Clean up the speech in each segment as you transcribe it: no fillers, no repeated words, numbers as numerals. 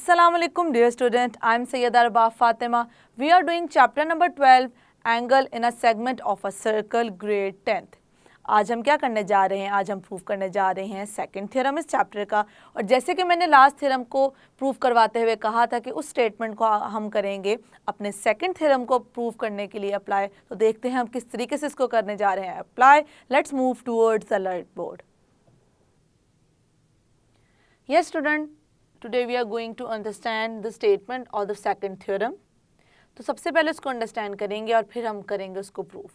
Assalamu alaikum dear student, I am Sayyida Arba Fatima. We are doing chapter number 12 angle in a segment of a circle grade 10th. आज हम क्या करने जा रहे हैं? आज हम प्रूव करने जा रहे हैं सेकंड थ्योरम इस चैप्टर का। और जैसे कि मैंने लास्ट थ्योरम को प्रूव करवाते हुए कहा था कि उस स्टेटमेंट को हम करेंगे अपने सेकंड थ्योरम को प्रूव करने के लिए अप्लाई। तो देखते हैं हम किस तरीके से इसको करने जा रहे हैं apply. Let's move towards the light board. Yes student, today we are going to understand the statement और द सेकंड थ्योरम। तो सबसे पहले इसको अंडरस्टैंड करेंगे और फिर हम करेंगे उसको प्रूफ।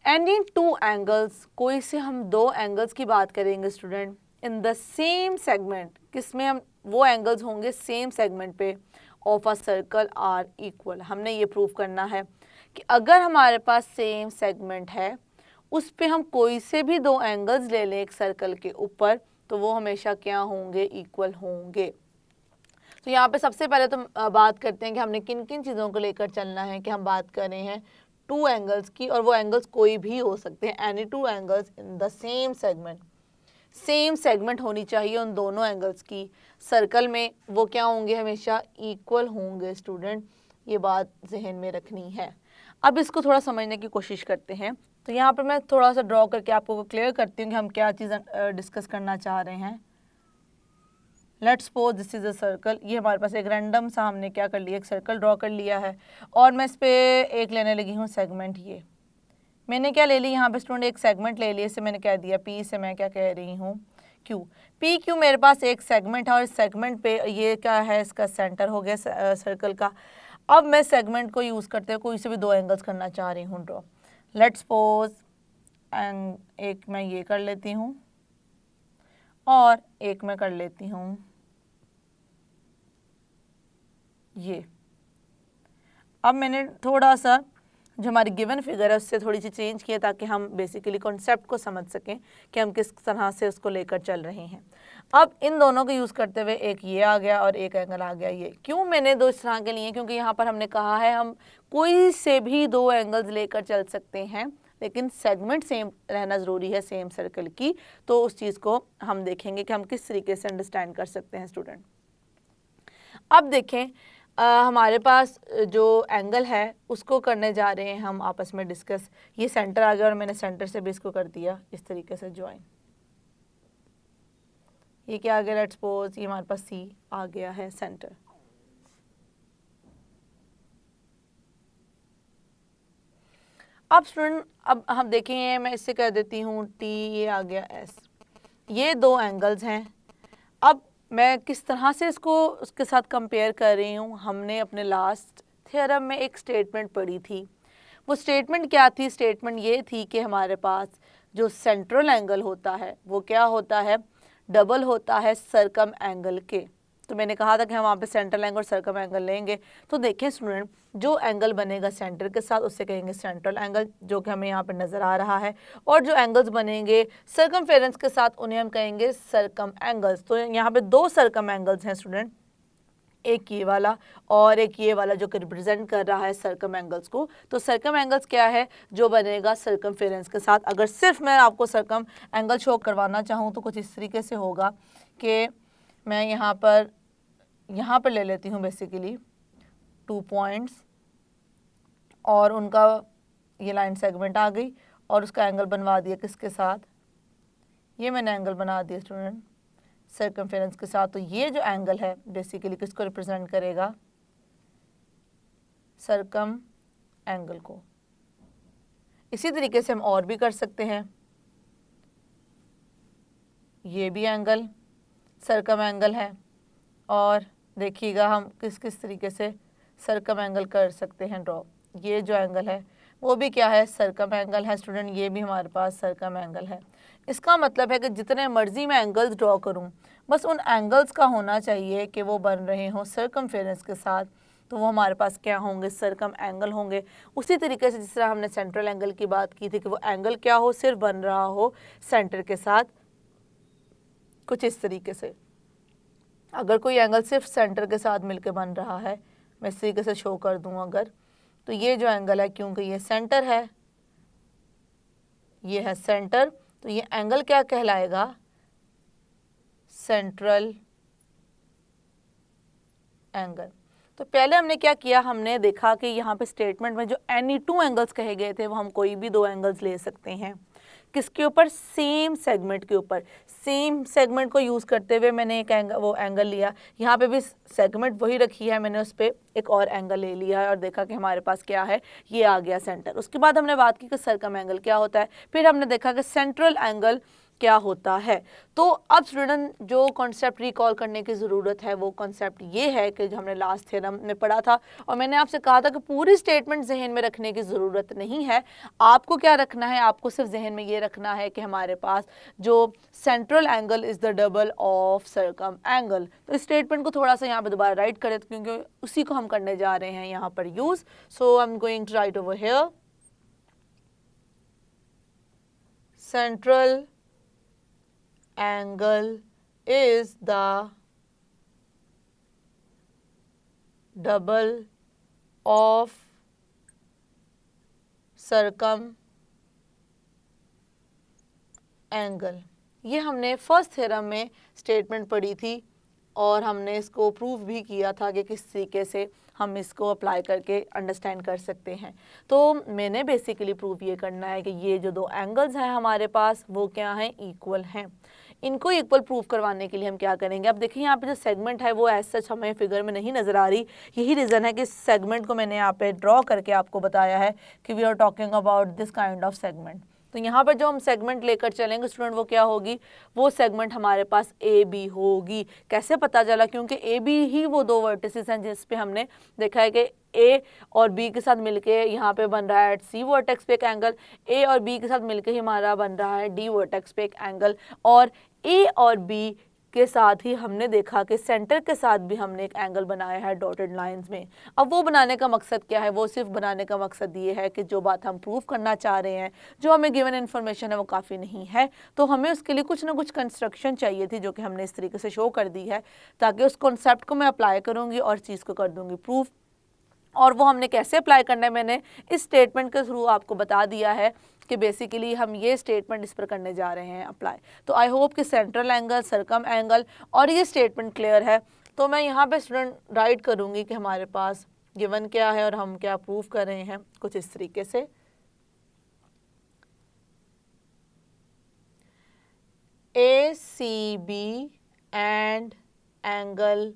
एनी टू एंगल्स, कोई से हम दो एंगल्स की बात करेंगे student in the same segment, किसमें हम वो एंगल्स होंगे सेम सेगमेंट पे of a circle are equal. हमने ये प्रूव करना है कि अगर हमारे पास सेम सेगमेंट है उस पे हम कोई से भी दो एंगल्स ले लें एक सर्कल के ऊपर तो वो हमेशा क्या होंगे, इक्वल होंगे। तो यहाँ पे सबसे पहले तो बात करते हैं कि हमने किन किन चीज़ों को लेकर चलना है। कि हम बात कर रहे हैं टू एंगल्स की, और वो एंगल्स कोई भी हो सकते हैं। Any two angles in the same segment, same segment होनी चाहिए उन दोनों एंगल्स की। सर्कल में वो क्या होंगे, हमेशा इक्वल होंगे स्टूडेंट, ये बात जहन में रखनी है। अब इसको थोड़ा समझने की कोशिश करते हैं। तो यहाँ पर मैं थोड़ा सा ड्रॉ करके आपको क्लियर करती हूँ कि हम क्या चीज़ डिस्कस करना चाह रहे हैं। Let's suppose this is a circle. ये हमारे पास एक रैंडम सा हमने क्या कर लिया, एक सर्कल ड्रॉ कर लिया है और मैं इस पर एक लेने लगी हूँ सेगमेंट। ये मैंने क्या ले ली यहाँ पे स्टूडेंट, एक सेगमेंट ले लिया। इसे मैंने कह दिया पी, से मैं क्या कह रही हूँ क्यू। पी क्यू मेरे पास एक सेगमेंट है और इस सेगमेंट पे ये क्या है, इसका सेंटर हो गया सर्कल का। अब मैं सेगमेंट को यूज़ करते हुए कोई से भी दो एंगल्स करना चाह रही हूँ ड्रॉ। लेट्स सपोज एंड एक मैं ये कर लेती हूँ और एक मैं कर लेती हूँ ये। अब मैंने थोड़ा सा जो हमारी गिवन फिगर है उससे थोड़ी सी चेंज किया ताकि हम बेसिकली कॉन्सेप्ट को समझ सकें कि हम किस तरह से उसको लेकर चल रहे हैं। अब इन दोनों को यूज़ करते हुए एक ये आ गया और एक एंगल आ गया ये। क्यों मैंने दो इस तरह के लिए, क्योंकि यहाँ पर हमने कहा है हम कोई से भी दो एंगल्स लेकर चल सकते हैं लेकिन सेगमेंट सेम रहना ज़रूरी है सेम सर्कल की। तो उस चीज़ को हम देखेंगे कि हम किस तरीके से अंडरस्टैंड कर सकते हैं स्टूडेंट। अब देखें हमारे पास जो एंगल है उसको करने जा रहे हैं हम आपस में डिस्कस। ये सेंटर आ गया और मैंने सेंटर से भी इसको कर दिया इस तरीके से ज्वाइन। ये क्या आ गया, लेट्स सपोज ये हमारे पास सी आ गया है सेंटर। अब स्टूडेंट अब हम देखें, मैं इससे कह देती हूँ टी, ये आ गया एस। ये दो एंगल्स हैं। अब मैं किस तरह से इसको उसके साथ कंपेयर कर रही हूँ, हमने अपने लास्ट थ्योरम में एक स्टेटमेंट पढ़ी थी। वो स्टेटमेंट क्या थी, स्टेटमेंट ये थी कि हमारे पास जो सेंट्रल एंगल होता है वो क्या होता है, डबल होता है सर्कम एंगल के। तो मैंने कहा था कि हम वहाँ पे सेंट्रल एंगल और सर्कम एंगल लेंगे। तो देखें स्टूडेंट, जो एंगल बनेगा सेंटर के साथ उससे कहेंगे सेंट्रल एंगल, जो कि हमें यहाँ पे नज़र आ रहा है। और जो एंगल्स बनेंगे सर्कमफेरेंस के साथ उन्हें हम कहेंगे सर्कम एंगल्स। तो यहाँ पे दो सर्कम एंगल्स हैं स्टूडेंट, एक ये वाला और एक ये वाला जो कि रिप्रेजेंट कर रहा है सर्कम एंगल्स को। तो सर्कम एंगल्स क्या है, जो बनेगा सर्कमफेरेंस के साथ। अगर सिर्फ मैं आपको सर्कम एंगल शो करवाना चाहूँ तो कुछ इस तरीके से होगा कि मैं यहाँ पर ले लेती हूँ बेसिकली 2 पॉइंट्स और उनका ये लाइन सेगमेंट आ गई और उसका एंगल बनवा दिया किसके साथ, ये मैंने एंगल बना दिया स्टूडेंट सर्कमफेरेंस के साथ। तो ये जो एंगल है बेसिकली किसको रिप्रेजेंट करेगा, सर्कम एंगल को। इसी तरीके से हम और भी कर सकते हैं। ये भी एंगल सर्कम एंगल है और देखिएगा हम किस किस तरीके से सर्कम एंगल कर सकते हैं ड्रॉ। ये जो एंगल है वो भी क्या है, सर्कम एंगल है स्टूडेंट। ये भी हमारे पास सर्कम एंगल है। इसका मतलब है कि जितने मर्जी मैं एंगल्स ड्रॉ करूं, बस उन एंगल्स का होना चाहिए कि वो बन रहे हों सर्कमफेरेंस के साथ, तो वो हमारे पास क्या होंगे, सर्कम एंगल होंगे। उसी तरीके से जिस तरह हमने सेंट्रल एंगल की बात की थी कि वो एंगल क्या हो, सिर्फ बन रहा हो सेंटर के साथ, कुछ इस तरीके से। अगर कोई एंगल सिर्फ सेंटर के साथ मिलकर बन रहा है, मैं इस तरीके से शो कर दूँ अगर, तो ये जो एंगल है क्योंकि ये सेंटर है, ये है सेंटर, तो ये एंगल क्या कहलाएगा, सेंट्रल एंगल। तो पहले हमने क्या किया, हमने देखा कि यहाँ पे स्टेटमेंट में जो एनी टू एंगल्स कहे गए थे वो हम कोई भी दो एंगल्स ले सकते हैं। किसके ऊपर? सेम सेगमेंट के ऊपर। सेम सेगमेंट को यूज़ करते हुए मैंने एक एंगल लिया, यहाँ पे भी सेगमेंट वही रखी है, मैंने उस पर एक और एंगल ले लिया है और देखा कि हमारे पास क्या है, ये आ गया सेंटर। उसके बाद हमने बात की कि सर्कम एंगल क्या होता है, फिर हमने देखा कि सेंट्रल एंगल क्या होता है। तो अब स्टूडेंट जो कॉन्सेप्ट रिकॉल करने की ज़रूरत है वो कॉन्सेप्ट ये है कि जो हमने लास्ट थ्योरम में पढ़ा था, और मैंने आपसे कहा था कि पूरी स्टेटमेंट जहन में रखने की ज़रूरत नहीं है। आपको क्या रखना है, आपको सिर्फ जहन में ये रखना है कि हमारे पास जो central angle is the double of circum angle. तो इस स्टेटमेंट को थोड़ा सा यहाँ पर दोबारा राइट करें क्योंकि उसी को हम करने जा रहे हैं यहाँ पर use. So I am going to write over here central angle is the double of circum angle. ये हमने फर्स्ट थ्योरम में स्टेटमेंट पढ़ी थी और हमने इसको प्रूव भी किया था कि किस तरीके से हम इसको अप्लाई करके अंडरस्टैंड कर सकते हैं। तो मैंने बेसिकली प्रूव ये करना है कि ये जो दो एंगल्स हैं हमारे पास वो क्या हैं, इक्वल हैं। इनको इक्वल प्रूव करवाने के लिए हम क्या करेंगे, अब देखिए यहाँ पे जो सेगमेंट है वो एज सच हमें फिगर में नहीं नज़र आ रही। यही रीज़न है कि सेगमेंट को मैंने यहाँ पे ड्रॉ करके आपको बताया है कि we are talking about this kind of segment. तो यहाँ पर जो हम सेगमेंट लेकर चलेंगे स्टूडेंट वो क्या होगी, वो सेगमेंट हमारे पास ए बी होगी। कैसे पता चला, क्योंकि ए बी ही वो दो वर्टिसेस हैं जिस पे हमने देखा है कि ए और बी के साथ मिलके यहाँ पे बन रहा है सी वर्टेक्स पे एक एंगल, ए और बी के साथ मिलके ही हमारा बन रहा है डी वर्टेक्स पे एक एंगल, और ए और बी के साथ ही हमने देखा कि सेंटर के साथ भी हमने एक एंगल बनाया है डॉटेड लाइंस में। अब वो बनाने का मकसद क्या है, वो सिर्फ बनाने का मकसद ये है कि जो बात हम प्रूव करना चाह रहे हैं, जो हमें गिवन इन्फॉर्मेशन है वो काफ़ी नहीं है, तो हमें उसके लिए कुछ ना कुछ कंस्ट्रक्शन चाहिए थी जो कि हमने इस तरीके से शो कर दी है, ताकि उस कॉन्सेप्ट को मैं अप्लाई करूँगी और चीज़ को कर दूँगी प्रूफ। और वो हमने कैसे अप्लाई करना है मैंने इस स्टेटमेंट के थ्रू आपको बता दिया है कि बेसिकली हम ये स्टेटमेंट इस पर करने जा रहे हैं अप्लाई। तो आई होप कि सेंट्रल एंगल, सर्कम एंगल और ये स्टेटमेंट क्लियर है। तो मैं यहाँ पे स्टूडेंट राइट करूँगी कि हमारे पास गिवन क्या है और हम क्या प्रूव कर रहे हैं, कुछ इस तरीके से। ACB and angle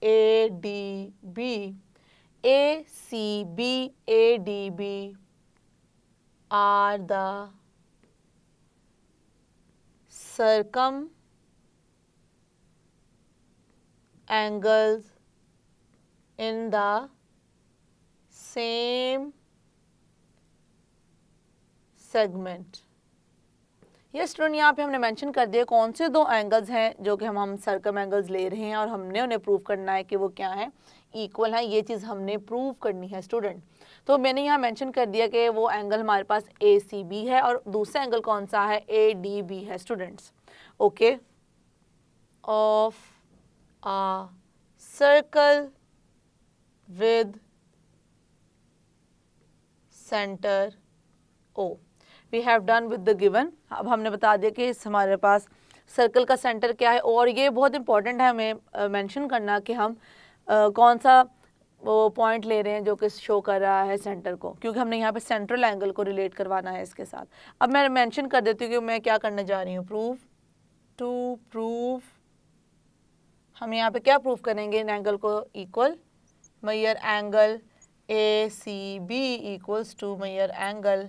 ADB, ACB, ADB are the circum angles in the same segment। ये स्टूडेंट यहाँ पे हमने मेंशन कर दिया कौन से दो एंगल्स हैं जो कि हम सर्कम एंगल्स ले रहे हैं और हमने उन्हें प्रूव करना है कि वो क्या है, इक्वल है। ये चीज़ हमने प्रूव करनी है स्टूडेंट। तो मैंने यहाँ मेंशन कर दिया कि वो एंगल हमारे पास ACB है और दूसरा एंगल कौन सा है, ADB है students. Okay, of a circle with centre O। We have done with the given. अब हमने बता दिया कि हमारे पास सर्कल का सेंटर क्या है, और ये बहुत इंपॉर्टेंट है हमें मेंशन करना कि हम कौन सा वो पॉइंट ले रहे हैं जो कि शो कर रहा है सेंटर को, क्योंकि हमने यहाँ पे सेंट्रल एंगल को रिलेट करवाना है इसके साथ। अब मैं मेंशन कर देती हूँ कि मैं क्या करने जा रही हूँ, प्रूव टू प्रूव। हम यहाँ पे क्या प्रूव करेंगे, इन एंगल को equal, major angle ACB equals to major angle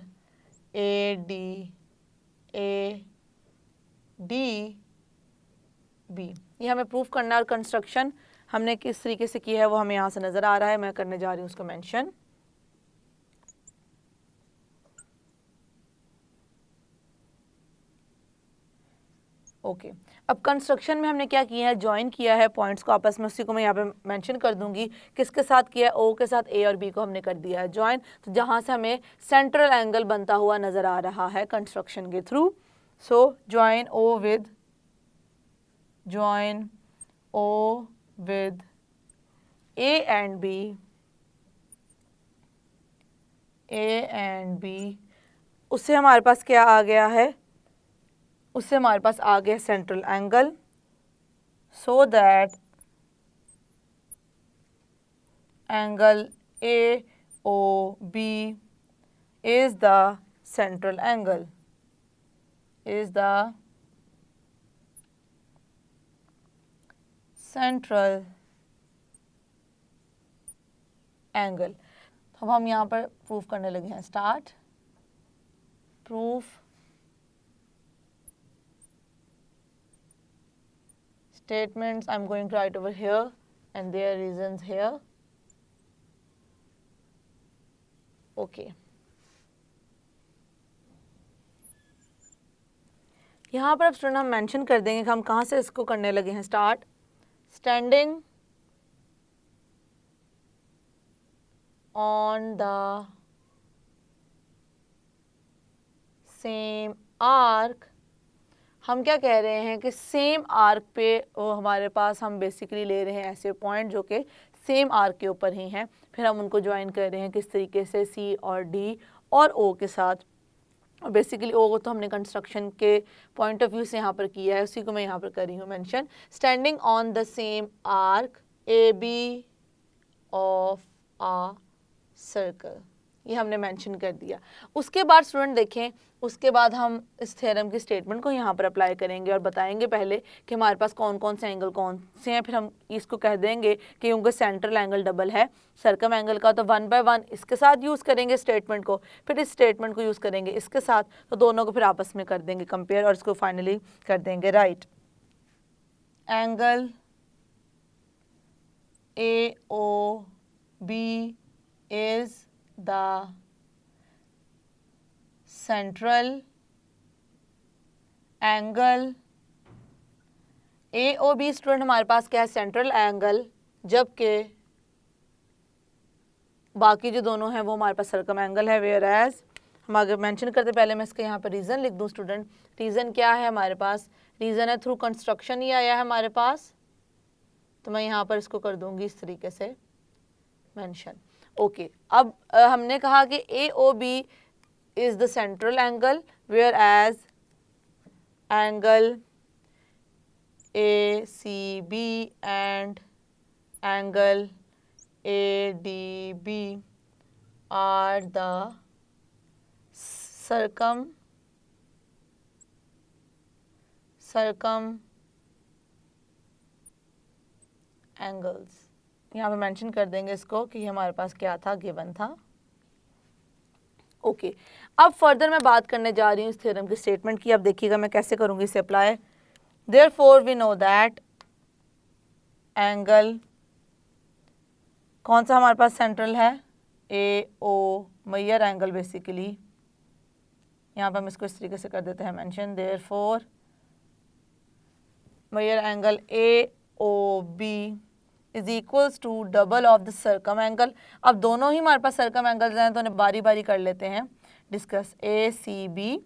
ADB। ये हमें प्रूफ करना है और कंस्ट्रक्शन हमने किस तरीके से किया है वो हमें यहाँ से नज़र आ रहा है। मैं करने जा रही हूँ उसको मेंशन। ओके, अब कंस्ट्रक्शन में हमने क्या किया है, ज्वाइन किया है पॉइंट्स को आपस में, उसी को मैं यहाँ पे मेंशन कर दूंगी। किसके साथ किया है, O के साथ A और B को हमने कर दिया है ज्वाइन, तो जहाँ से हमें सेंट्रल एंगल बनता हुआ नज़र आ रहा है कंस्ट्रक्शन के through. So join O with A and B, उससे हमारे पास क्या आ गया है, उससे हमारे पास आ गया central angle, so that angle AOB is the central angle, is the central angle। तो अब हम यहाँ पर प्रूफ करने लगे हैं। Start proof statements I'm going to write over here and their reasons here. Okay. यहाँ पर अब स्टूडेंट हम मेंशन कर देंगे कि हम कहाँ से इसको करने लगे हैं। Start standing on the same arc. हम क्या कह रहे हैं कि सेम आर्क पे वो हमारे पास हम बेसिकली ले रहे हैं ऐसे पॉइंट जो कि सेम आर्क के ऊपर ही हैं, फिर हम उनको ज्वाइन कर रहे हैं किस तरीके से, सी और डी और ओ के साथ। और बेसिकली ओ को तो हमने कंस्ट्रक्शन के पॉइंट ऑफ व्यू से यहाँ पर किया है, उसी को मैं यहाँ पर कर रही हूँ mention. Standing on the same arc A B of a circle, ये हमने मेंशन कर दिया। उसके बाद स्टूडेंट देखें, उसके बाद हम इस थ्योरम की स्टेटमेंट को यहाँ पर अप्लाई करेंगे और बताएंगे पहले कि हमारे पास कौन कौन से एंगल कौन से हैं, फिर हम इसको कह देंगे कि क्योंकि सेंट्रल एंगल डबल है सर्कम एंगल का, तो 1 बाय 1 इसके साथ यूज़ करेंगे स्टेटमेंट को, फिर इस स्टेटमेंट को यूज़ करेंगे इसके साथ, तो दोनों को फिर आपस में कर देंगे कंपेयर और इसको फाइनली कर देंगे right. Angle AOB is the central angle। AOB student हमारे पास क्या है, सेंट्रल एंगल, जबकि बाकी जो दोनों हैं वो हमारे पास सर्कम एंगल है। वेयर एज हम आगे मेंशन करते पहले मैं इसके यहाँ पर रीज़न लिख दूँ स्टूडेंट। रीज़न क्या है हमारे पास, रीज़न है थ्रू कंस्ट्रक्शन ही आया है हमारे पास, तो मैं यहाँ पर इसको कर दूँगी इस तरीके से मेंशन। ओके अब हमने कहा कि AOB is the central angle whereas angle ACB and angle ADB are the circum angles। यहाँ पे मेंशन कर देंगे इसको कि हमारे पास क्या था, गिवन था। ओके अब फर्दर मैं बात करने जा रही हूँ इस थ्योरम की स्टेटमेंट की। अब देखिएगा मैं कैसे करूँगी इसे apply. Therefore we know that angle कौन सा हमारे पास सेंट्रल है, AO मेजर एंगल बेसिकली। यहाँ पर हम इसको इस तरीके से कर देते हैं mention. Therefore major angle AOB is equals to double of the circum angle. अब दोनों ही हमारे पास सर्कम एंगल्स हैं तो उन्हें बारी बारी कर लेते हैं डिस्कस। ACB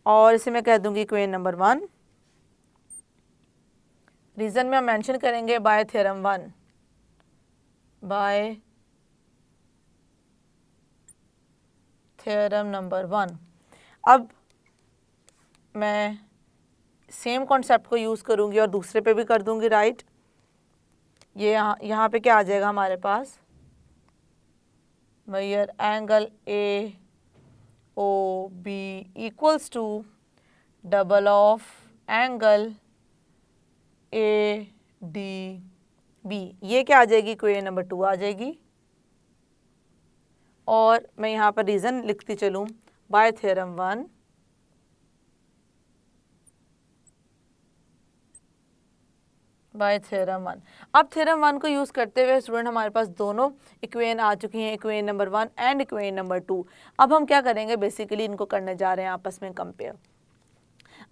और इसे मैं कह दूंगी इक्वेशन नंबर 1। रीजन में हम मेंशन करेंगे bye theorem 1, bye theorem number 1। अब मैं सेम कॉन्सेप्ट को यूज़ करूंगी और दूसरे पे भी कर दूंगी राइट। ये यहाँ पे क्या आ जाएगा हमारे पास, major angle AOB equals to double of angle ADB। ये क्या आ जाएगी, इक्वेशन नंबर 2 आ जाएगी। और मैं यहाँ पर रीज़न लिखती चलूँ बाय थ्योरम 1 बाय थ्योरम 1। अब थ्योरम 1 को यूज़ करते हुए स्टूडेंट हमारे पास दोनों इक्वेशन आ चुकी हैं, equation number 1 and equation number 2। अब हम क्या करेंगे, बेसिकली इनको करने जा रहे हैं आपस में कंपेयर।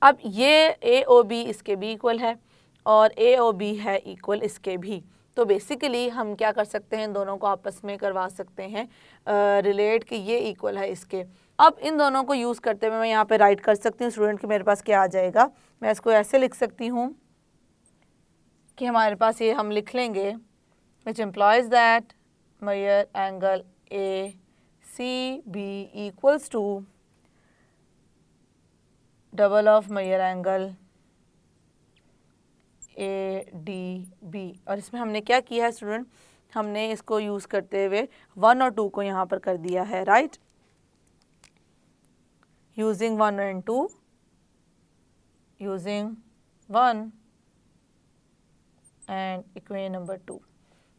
अब ये AOB इसके भी इक्वल है और AOB है इक्वल इसके भी, तो बेसिकली हम क्या कर सकते हैं, इन दोनों को आपस में करवा सकते हैं रिलेट कि ये इक्वल है इसके। अब इन दोनों को यूज़ करते हुए मैं यहाँ पे राइट कर सकती हूँ स्टूडेंट कि मेरे पास क्या आ जाएगा। मैं इसको ऐसे लिख सकती हूँ कि हमारे पास ये हम लिख लेंगे which implies that major angle ACB equals to double of major angle ADB। और इसमें हमने क्या किया है स्टूडेंट, हमने इसको यूज़ करते हुए 1 और 2 को यहाँ पर कर दिया है, right. Using 1 and 2, using 1 and equation number 2,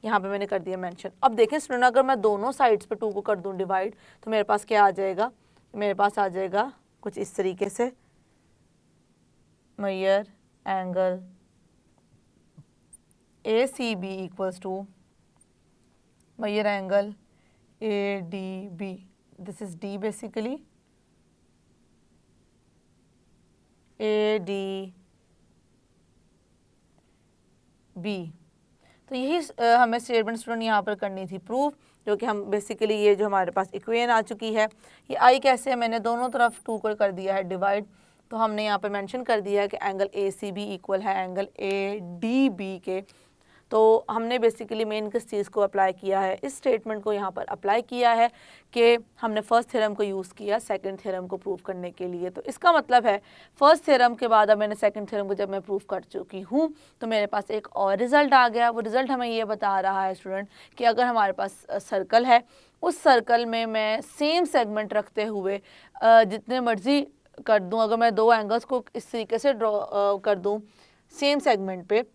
यहाँ पे मैंने कर दिया मेंशन। अब देखें स्टूडेंट, अगर मैं दोनों साइड्स पे 2 को कर दूँ डिवाइड, तो मेरे पास क्या आ जाएगा, मेरे पास आ जाएगा कुछ इस तरीके से, major angle ACB equals to major angle ADB, this is D basically, ADB। तो यही हमें स्टेटमेंट स्टूडेंट यहाँ पर करनी थी प्रूफ, जो कि हम बेसिकली ये जो हमारे पास इक्वेशन आ चुकी है, ये आई कैसे है, मैंने दोनों तरफ 2 को कर दिया है डिवाइड, तो हमने यहाँ पर मेंशन कर दिया है कि एंगल ACB इक्वल है एंगल ADB के। तो हमने बेसिकली मेन किस चीज़ को अप्लाई किया है, इस स्टेटमेंट को यहाँ पर अप्लाई किया है कि हमने फर्स्ट थ्योरम को यूज़ किया सेकंड थ्योरम को प्रूव करने के लिए। तो इसका मतलब है फर्स्ट थ्योरम के बाद अब मैंने सेकंड थ्योरम को जब मैं प्रूव कर चुकी हूँ तो मेरे पास एक और रिजल्ट आ गया। वो रिजल्ट हमें ये बता रहा है स्टूडेंट कि अगर हमारे पास सर्कल है, उस सर्कल में मैं सेम सेगमेंट रखते हुए जितने मर्जी कर दूँ, अगर मैं 2 एंगल्स को इस तरीके से ड्रॉ कर दूँ सेम सेगमेंट पे,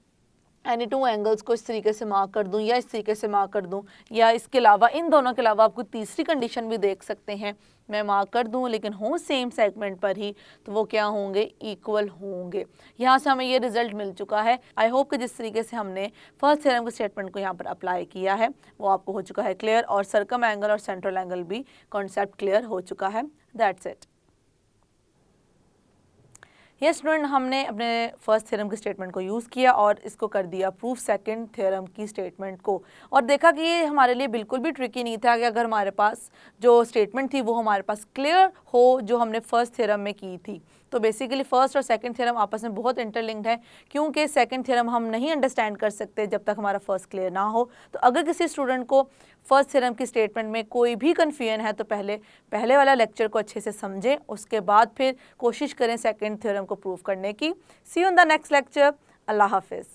एनी 2 एंगल्स को इस तरीके से मार्क कर दूं या इस तरीके से मार्क कर दूं, या इसके अलावा इन दोनों के अलावा आपको तीसरी कंडीशन भी देख सकते हैं, मैं मार्क कर दूं लेकिन हों सेम सेगमेंट पर ही, तो वो क्या होंगे, इक्वल होंगे। यहाँ से हमें ये रिजल्ट मिल चुका है। आई होप कि जिस तरीके से हमने फर्स्ट थ्योरम के स्टेटमेंट को यहाँ पर अप्लाई किया है वो आपको हो चुका है क्लियर, और सर्कम एंगल और सेंट्रल एंगल भी कॉन्सेप्ट क्लियर हो चुका है। That's it. ये स्टूडेंट हमने अपने फर्स्ट थ्योरम के स्टेटमेंट को यूज़ किया और इसको कर दिया प्रूफ सेकंड थ्योरम की स्टेटमेंट को, और देखा कि ये हमारे लिए बिल्कुल भी ट्रिकी नहीं था कि अगर हमारे पास जो स्टेटमेंट थी वो हमारे पास क्लियर हो जो हमने फर्स्ट थ्योरम में की थी। तो बेसिकली फर्स्ट और सेकंड थ्योरम आपस में बहुत इंटरलिंक्ड है, क्योंकि सेकंड थ्योरम हम नहीं अंडरस्टैंड कर सकते जब तक हमारा फर्स्ट क्लियर ना हो। तो अगर किसी स्टूडेंट को फर्स्ट थ्योरम की स्टेटमेंट में कोई भी कन्फ्यूजन है तो पहले वाला लेक्चर को अच्छे से समझें, उसके बाद फिर कोशिश करें सेकंड थ्योरम को प्रूव करने की। See you in the next lecture. अल्लाह हाफिज़।